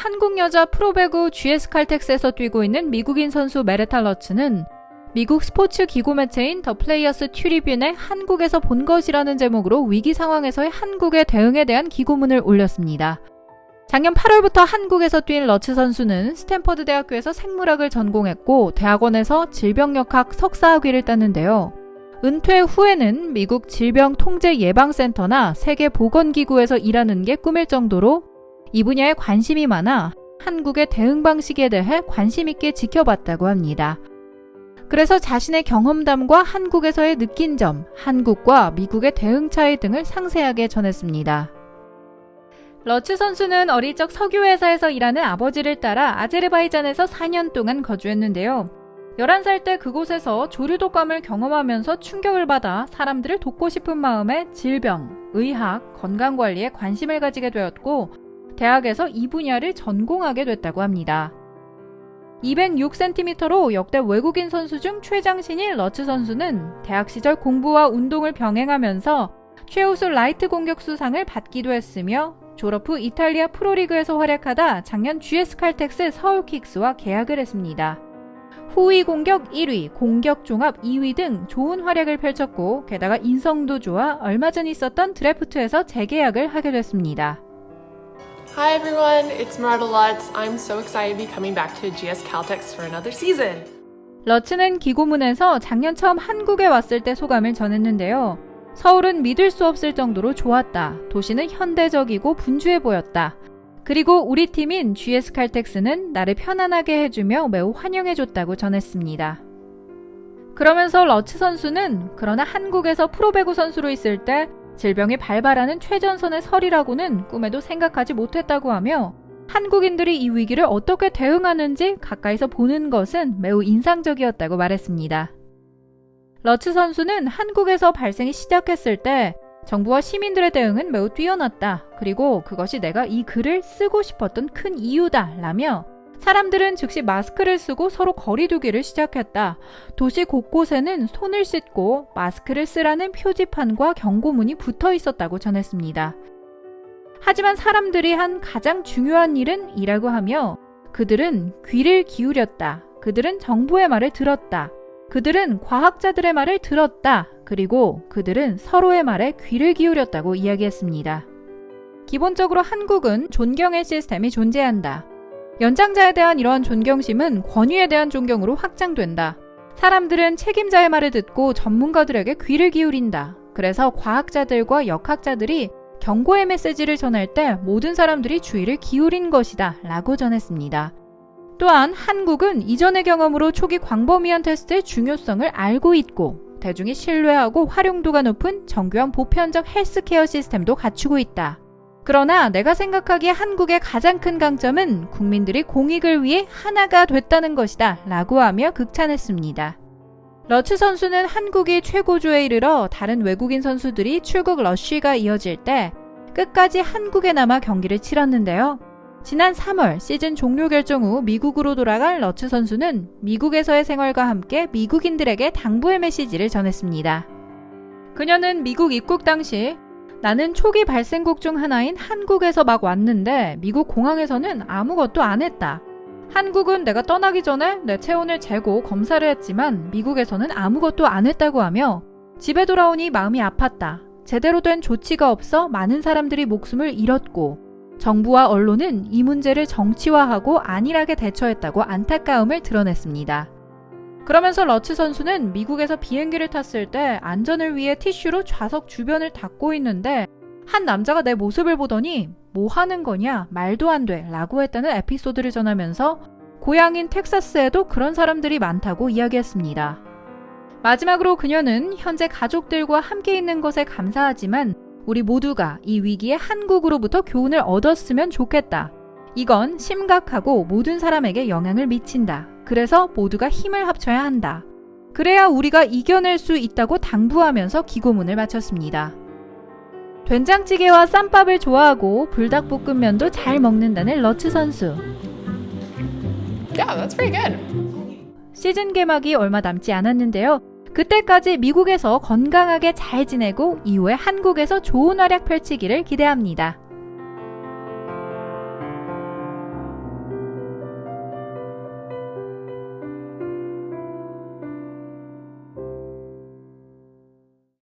한국 여자 프로배구 GS 칼텍스에서 뛰고 있는 미국인 선수 메레타 러츠는 미국 스포츠 기고 매체인 더 플레이어스 트리뷴의 한국에서 본 것이라는 제목으로 위기 상황에서의 한국의 대응에 대한 기고문을 올렸습니다. 작년 8월부터 한국에서 뛴 러츠 선수는 스탠퍼드 대학교에서 생물학을 전공했고 대학원에서 질병역학 석사학위를 땄는데요. 은퇴 후에는 미국 질병통제예방센터나 세계보건기구에서 일하는 게 꿈일 정도로 이 분야에 관심이 많아 한국의 대응 방식에 대해 관심 있게 지켜봤다고 합니다. 그래서 자신의 경험담과 한국에서의 느낀 점, 한국과 미국의 대응 차이 등을 상세하게 전했습니다. 러츠 선수는 어릴 적 석유회사에서 일하는 아버지를 따라 아제르바이잔에서 4년 동안 거주했는데요. 11살 때 그곳에서 조류독감을 경험하면서 충격을 받아 사람들을 돕고 싶은 마음에 질병, 의학, 건강관리에 관심을 가지게 되었고 대학에서 이 분야를 전공하게 됐다고 합니다. 206cm로 역대 외국인 선수 중 최장신인 러츠 선수는 대학 시절 공부와 운동을 병행하면서 최우수 라이트 공격수상을 받기도 했으며 졸업 후 이탈리아 프로리그에서 활약하다 작년 GS 칼텍스 서울킥스와 계약을 했습니다. 후위 공격 1위, 공격 종합 2위 등 좋은 활약을 펼쳤고 게다가 인성도 좋아 얼마 전 있었던 드래프트에서 재계약을 하게 됐습니다. Hi everyone, it's Murata Lutz. I'm so excited to be coming back to GS Caltex for another season. 러츠는 기고문에서 작년 처음 한국에 왔을 때 소감을 전했는데요. 서울은 믿을 수 없을 정도로 좋았다. 도시는 현대적이고 분주해 보였다. 그리고 우리 팀인 GS 칼텍스는 나를 편안하게 해주며 매우 환영해줬다고 전했습니다. 그러면서 러츠 선수는 그러나 한국에서 프로배구 선수로 있을 때 질병이 발발하는 최전선의 설이라고는 꿈에도 생각하지 못했다고 하며 한국인들이 이 위기를 어떻게 대응하는지 가까이서 보는 것은 매우 인상적이었다고 말했습니다. 러츠 선수는 한국에서 발생이 시작했을 때 정부와 시민들의 대응은 매우 뛰어났다. 그리고 그것이 내가 이 글을 쓰고 싶었던 큰 이유다 라며 사람들은 즉시 마스크를 쓰고 서로 거리 두기를 시작했다. 도시 곳곳에는 손을 씻고 마스크를 쓰라는 표지판과 경고문이 붙어 있었다고 전했습니다. 하지만 사람들이 한 가장 중요한 일은 이라고 하며 그들은 귀를 기울였다. 그들은 정부의 말을 들었다. 그들은 과학자들의 말을 들었다. 그리고 그들은 서로의 말에 귀를 기울였다고 이야기했습니다. 기본적으로 한국은 존경의 시스템이 존재한다. 연장자에 대한 이러한 존경심은 권위에 대한 존경으로 확장된다. 사람들은 책임자의 말을 듣고 전문가들에게 귀를 기울인다. 그래서 과학자들과 역학자들이 경고의 메시지를 전할 때 모든 사람들이 주의를 기울인 것이다 라고 전했습니다. 또한 한국은 이전의 경험으로 초기 광범위한 테스트의 중요성을 알고 있고 대중이 신뢰하고 활용도가 높은 정교한 보편적 헬스케어 시스템도 갖추고 있다. 그러나 내가 생각하기에 한국의 가장 큰 강점은 국민들이 공익을 위해 하나가 됐다는 것이다 라고 하며 극찬했습니다. 러츠 선수는 한국이 최고조에 이르러 다른 외국인 선수들이 출국 러쉬가 이어질 때 끝까지 한국에 남아 경기를 치렀는데요. 지난 3월 시즌 종료 결정 후 미국으로 돌아간 러츠 선수는 미국에서의 생활과 함께 미국인들에게 당부의 메시지를 전했습니다. 그녀는 미국 입국 당시 나는 초기 발생국 중 하나인 한국에서 막 왔는데 미국 공항에서는 아무것도 안 했다. 한국은 내가 떠나기 전에 내 체온을 재고 검사를 했지만 미국에서는 아무것도 안 했다고 하며 집에 돌아오니 마음이 아팠다. 제대로 된 조치가 없어 많은 사람들이 목숨을 잃었고 정부와 언론은 이 문제를 정치화하고 안일하게 대처했다고 안타까움을 드러냈습니다. 그러면서 러츠 선수는 미국에서 비행기를 탔을 때 안전을 위해 티슈로 좌석 주변을 닦고 있는데 한 남자가 내 모습을 보더니 뭐 하는 거냐 말도 안 돼 라고 했다는 에피소드를 전하면서 고향인 텍사스에도 그런 사람들이 많다고 이야기했습니다. 마지막으로 그녀는 현재 가족들과 함께 있는 것에 감사하지만 우리 모두가 이 위기에 한국으로부터 교훈을 얻었으면 좋겠다. 이건 심각하고 모든 사람에게 영향을 미친다. 그래서 모두가 힘을 합쳐야 한다. 그래야 우리가 이겨낼 수 있다고 당부하면서 기고문을 마쳤습니다. 된장찌개와 쌈밥을 좋아하고 불닭볶음면도 잘 먹는다는 러츠 선수. Yeah, that's pretty good. 시즌 개막이 얼마 남지 않았는데요. 그때까지 미국에서 건강하게 잘 지내고 이후에 한국에서 좋은 활약 펼치기를 기대합니다.